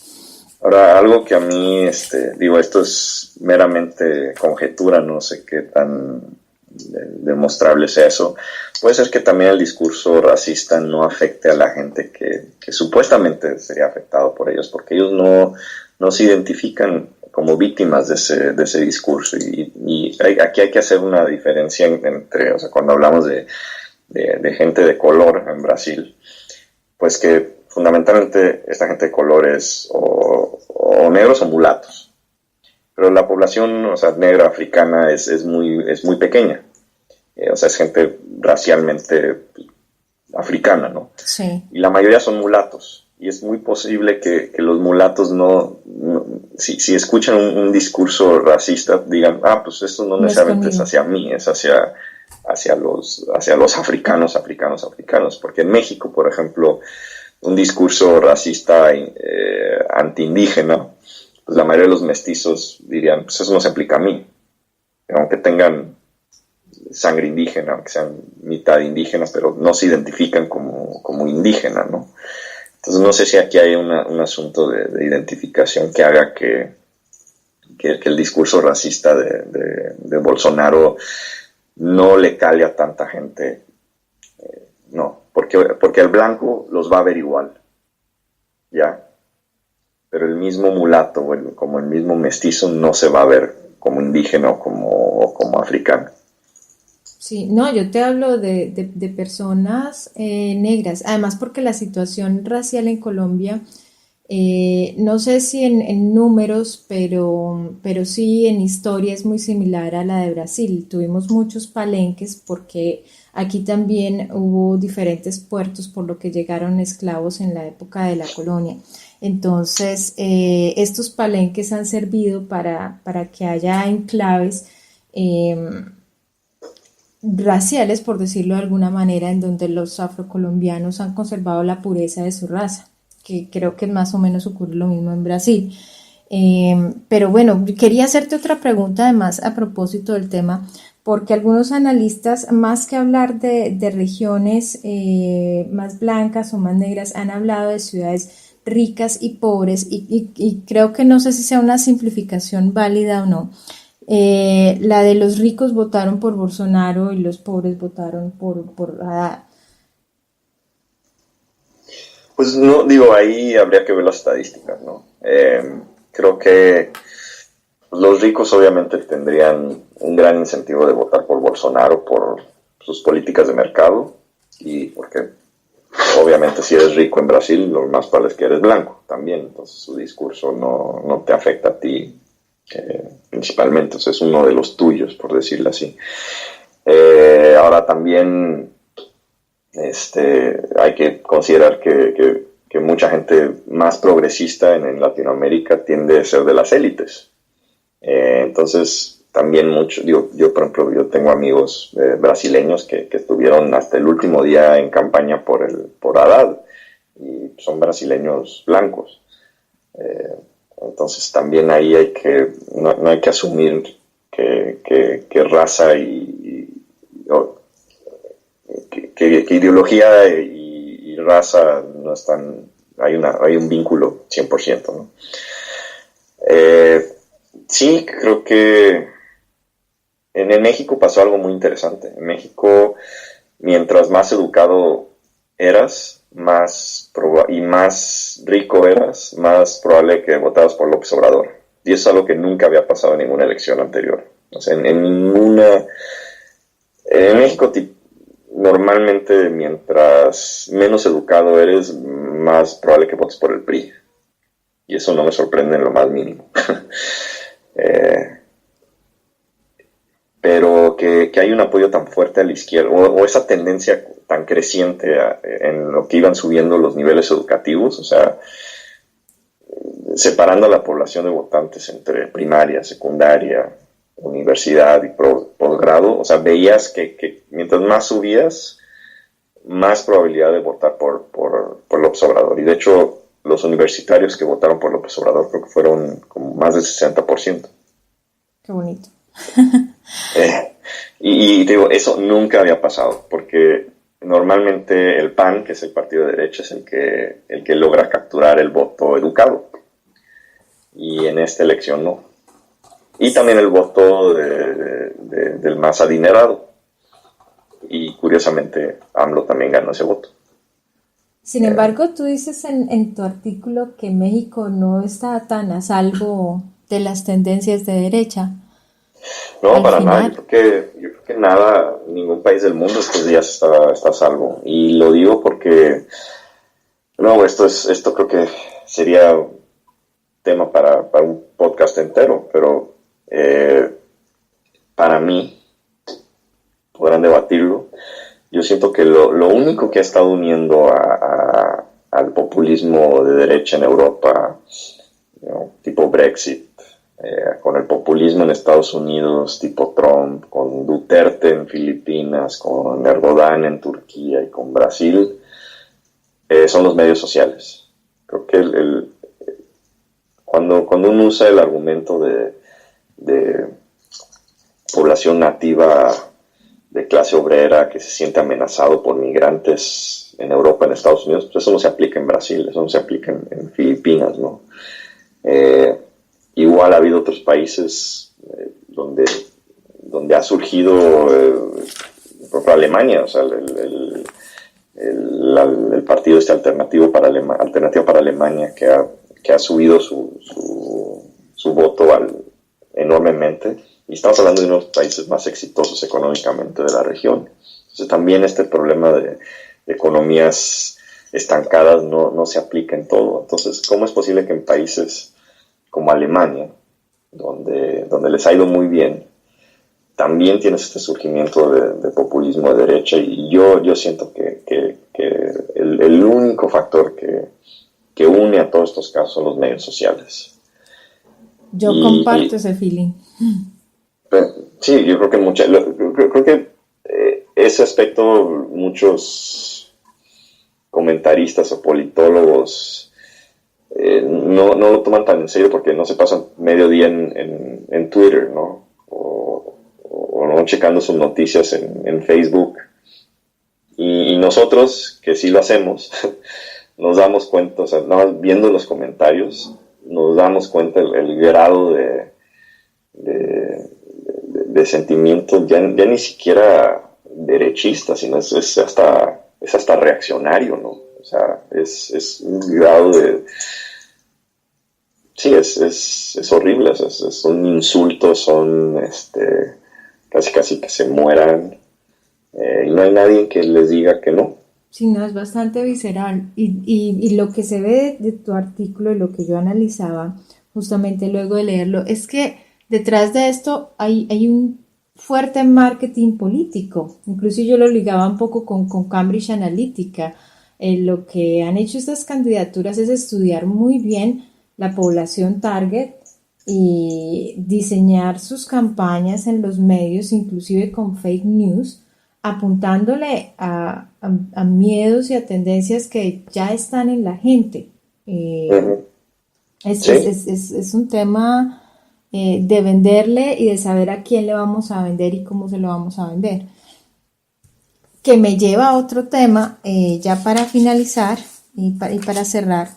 Ahora, algo que a mí, esto es meramente conjetura, no sé qué tan demostrable sea eso. Puede ser que también el discurso racista no afecte a la gente que supuestamente sería afectado por ellos, porque ellos no se identifican como víctimas de ese discurso. Y aquí hay que hacer una diferencia entre, o sea, cuando hablamos de gente de color en Brasil, pues que fundamentalmente esta gente de color es o negros o mulatos. Pero la población, o sea, negra africana es muy pequeña. O sea, es gente racialmente africana, ¿no? Sí. Y la mayoría son mulatos. Y es muy posible que los mulatos si escuchan un discurso racista, digan, pues esto no necesariamente es hacia mí, es hacia los africanos. Porque en México, por ejemplo, un discurso racista anti-indígena, pues la mayoría de los mestizos dirían, pues eso no se aplica a mí. Aunque tengan sangre indígena, aunque sean mitad indígenas, pero no se identifican como indígena, ¿no? Entonces no sé si aquí hay un asunto de identificación que haga que el discurso racista de Bolsonaro no le cale a tanta gente. No, porque el blanco los va a ver igual, ¿ya? Pero el mismo mulato, como el mismo mestizo, no se va a ver como indígena o como africano. Sí, no, yo te hablo de personas negras, además porque la situación racial en Colombia, no sé si en números, pero sí en historia es muy similar a la de Brasil. Tuvimos muchos palenques porque aquí también hubo diferentes puertos por lo que llegaron esclavos en la época de la colonia. Entonces, estos palenques han servido para que haya enclaves raciales, por decirlo de alguna manera, en donde los afrocolombianos han conservado la pureza de su raza, que creo que más o menos ocurre lo mismo en Brasil. Pero bueno, quería hacerte otra pregunta además a propósito del tema, porque algunos analistas, más que hablar de regiones más blancas o más negras, han hablado de ciudades ricas y pobres, y creo que no sé si sea una simplificación válida o no. La de los ricos votaron por Bolsonaro y los pobres votaron por Haddad. Pues no, digo, ahí habría que ver las estadísticas, ¿no? Creo que los ricos obviamente tendrían un gran incentivo de votar por Bolsonaro por sus políticas de mercado y porque obviamente si eres rico en Brasil, lo más probable es que eres blanco también, entonces su discurso no te afecta a ti principalmente, o sea, es uno de los tuyos, por decirlo así. Ahora también hay que considerar que mucha gente más progresista en Latinoamérica tiende a ser de las élites. Entonces, también mucho, yo por ejemplo, yo tengo amigos brasileños que estuvieron hasta el último día en campaña por Haddad, y son brasileños blancos. Entonces también ahí no hay que asumir que raza que ideología y raza no están, hay un vínculo 100%, ¿no? Sí, creo que en México pasó algo muy interesante. En México, mientras más educado eras, y más rico eras, más probable que votaras por López Obrador. Y eso es algo que nunca había pasado en ninguna elección anterior. O sea, en ninguna... En México, normalmente, mientras menos educado eres, más probable que votes por el PRI. Y eso no me sorprende en lo más mínimo. Pero que hay un apoyo tan fuerte a la izquierda, o esa tendencia tan creciente en lo que iban subiendo los niveles educativos, o sea, separando a la población de votantes entre primaria, secundaria, universidad y posgrado, o sea, veías que mientras más subías, más probabilidad de votar por López Obrador. Y de hecho, los universitarios que votaron por López Obrador creo que fueron como más del 60%. Qué bonito. Y digo, eso nunca había pasado, porque normalmente el PAN, que es el partido de derecha, es el que logra capturar el voto educado. Y en esta elección no. Y también el voto del más adinerado. Y curiosamente, AMLO también ganó ese voto. Sin embargo, tú dices en tu artículo que México no está tan a salvo de las tendencias de derecha. No, Al para nada. final, Yo creo que nada, ningún país del mundo estos días está a salvo. Y lo digo porque, no, esto creo que sería tema para un podcast entero, pero para mí, podrán debatirlo, yo siento que lo único que ha estado uniendo al populismo de derecha en Europa, tipo Brexit, con el populismo en Estados Unidos, tipo Trump, con Duterte en Filipinas, con Erdogan en Turquía y con Brasil, son los medios sociales. Creo que cuando uno usa el argumento de población nativa de clase obrera que se siente amenazado por migrantes en Europa, en Estados Unidos, pues eso no se aplica en Brasil, eso no se aplica en Filipinas, ¿no? Igual ha habido otros países donde ha surgido, por ejemplo, Alemania, o sea, el partido alternativo para Alemania que ha subido su voto enormemente, y estamos hablando de uno de los países más exitosos económicamente de la región. Entonces también este problema de economías estancadas no se aplica en todo. Entonces, ¿cómo es posible que en países como Alemania, donde les ha ido muy bien, también tienes este surgimiento de populismo de derecha? Y yo siento que el único factor que une a todos estos casos son los medios sociales. Yo comparto ese feeling. Sí, yo creo que creo que ese aspecto muchos comentaristas o politólogos no lo toman tan en serio porque no se pasan medio día en Twitter, ¿no? O no checando sus noticias en Facebook. Y nosotros, que sí lo hacemos, nos damos cuenta, o sea, nada más viendo los comentarios, nos damos cuenta el grado de sentimientos ya ni siquiera derechista, sino es hasta reaccionario, ¿no? O sea, es un grado de... Sí, es horrible, son insultos, son casi que se mueran, y no hay nadie que les diga que no. Sí, no, es bastante visceral. Y lo que se ve de tu artículo y lo que yo analizaba justamente luego de leerlo es que detrás de esto hay un fuerte marketing político. Incluso yo lo ligaba un poco con Cambridge Analytica. Lo que han hecho estas candidaturas es estudiar muy bien la población target y diseñar sus campañas en los medios, inclusive con fake news, apuntándole a miedos y a tendencias que ya están en la gente. Uh-huh. Es un tema de venderle y de saber a quién le vamos a vender y cómo se lo vamos a vender. Que me lleva a otro tema, ya para finalizar y para cerrar.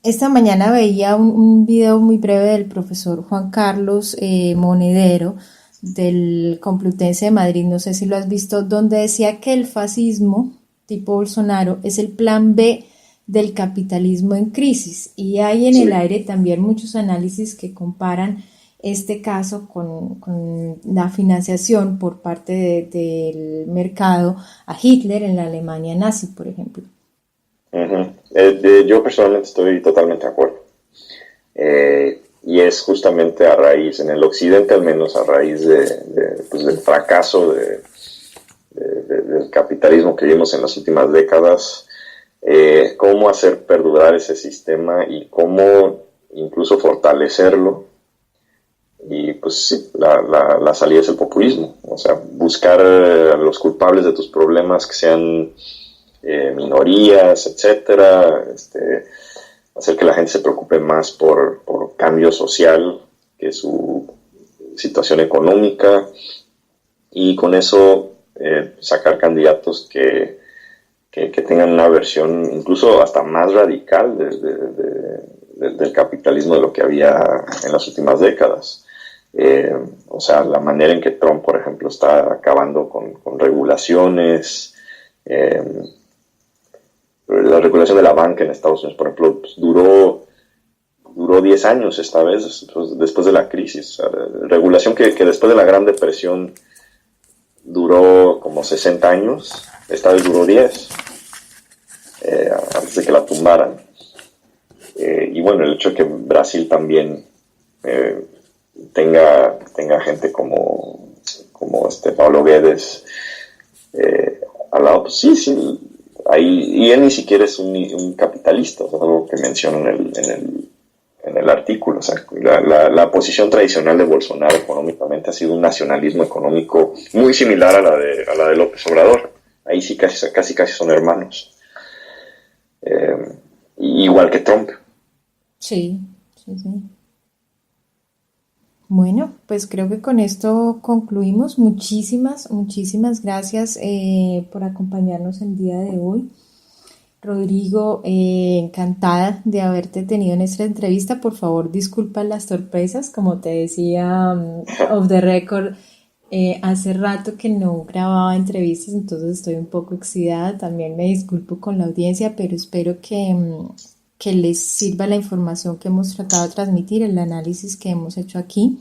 Esta mañana veía un video muy breve del profesor Juan Carlos Monedero, del Complutense de Madrid, no sé si lo has visto, donde decía que el fascismo tipo Bolsonaro es el plan B del capitalismo en crisis, y hay en el aire también muchos análisis que comparan este caso con la financiación por parte del mercado a Hitler en la Alemania nazi, por ejemplo. Uh-huh. Yo personalmente estoy totalmente de acuerdo. Y es justamente a raíz, en el occidente al menos, a raíz del fracaso del capitalismo que vimos en las últimas décadas, cómo hacer perdurar ese sistema y cómo incluso fortalecerlo. Y pues sí, la salida es el populismo, o sea, buscar a los culpables de tus problemas que sean minorías, etcétera, hacer que la gente se preocupe más por cambio social que su situación económica, y con eso sacar candidatos que tengan una versión incluso hasta más radical del capitalismo de lo que había en las últimas décadas. O sea, la manera en que Trump, por ejemplo, está acabando con regulaciones. La regulación de la banca en Estados Unidos, por ejemplo, pues duró 10 años esta vez, después de la crisis. O sea, regulación que después de la Gran Depresión duró como 60 años, esta vez duró 10, antes de que la tumbaran. Y bueno, el hecho de que Brasil también tenga gente como Paulo Guedes al lado, pues sí, ahí, y él ni siquiera es un capitalista, o sea, algo que menciono en el artículo. O sea, la posición tradicional de Bolsonaro económicamente ha sido un nacionalismo económico muy similar a la de López Obrador. ahí sí casi son hermanos. Igual que Trump. Sí, sí, sí. Bueno, pues creo que con esto concluimos. Muchísimas gracias por acompañarnos el día de hoy. Rodrigo, encantada de haberte tenido en esta entrevista. Por favor, disculpa las sorpresas. Como te decía, off the record, hace rato que no grababa entrevistas, entonces estoy un poco oxidada. También me disculpo con la audiencia, pero espero que les sirva la información que hemos tratado de transmitir, el análisis que hemos hecho aquí.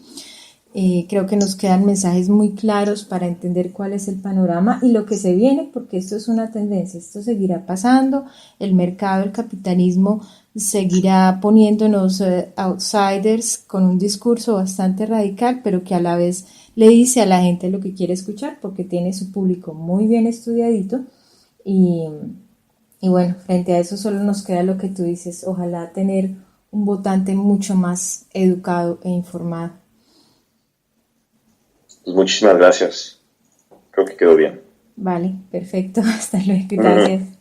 Creo que nos quedan mensajes muy claros para entender cuál es el panorama y lo que se viene, porque esto es una tendencia, esto seguirá pasando, el mercado, el capitalismo seguirá poniéndonos outsiders con un discurso bastante radical, pero que a la vez le dice a la gente lo que quiere escuchar, porque tiene su público muy bien estudiadito y, y bueno, frente a eso solo nos queda lo que tú dices, ojalá tener un votante mucho más educado e informado. Pues muchísimas gracias. Creo que quedó bien. Vale, perfecto. Hasta luego. Gracias.